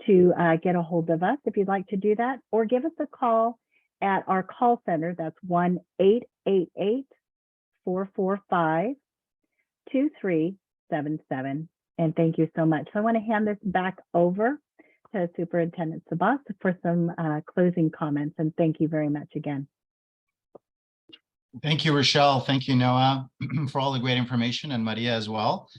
to get a hold of us if you'd like to do that, or give us a call at our call center. That's 1-888-445-2377. And thank you so much. So I want to hand this back over to Superintendent Sabas for some closing comments. And thank you very much again. Thank you, Rochelle. Thank you, Noah, for all the great information, and Maria as well.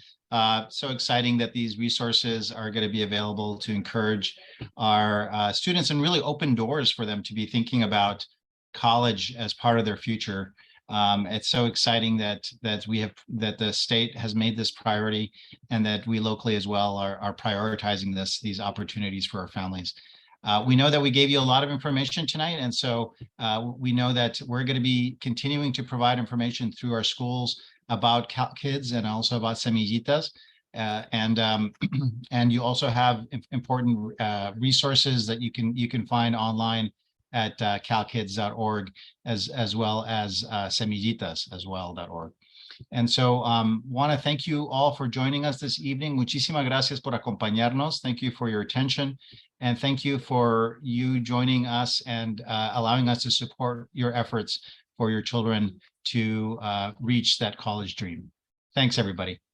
So exciting that these resources are going to be available to encourage our students and really open doors for them to be thinking about college as part of their future. It's so exciting that the state has made this priority, and that we locally as well are prioritizing these opportunities for our families. We know that we gave you a lot of information tonight, and so we know that we're going to be continuing to provide information through our schools about CalKIDS and also about Semillitas. And you also have important resources that you can find online at calkids.org as well as Semillitas as well.org. And so want to thank you all for joining us this evening. Muchísimas gracias por acompañarnos. Thank you for your attention. And thank you for you joining us and allowing us to support your efforts for your children to reach that college dream. Thanks, everybody.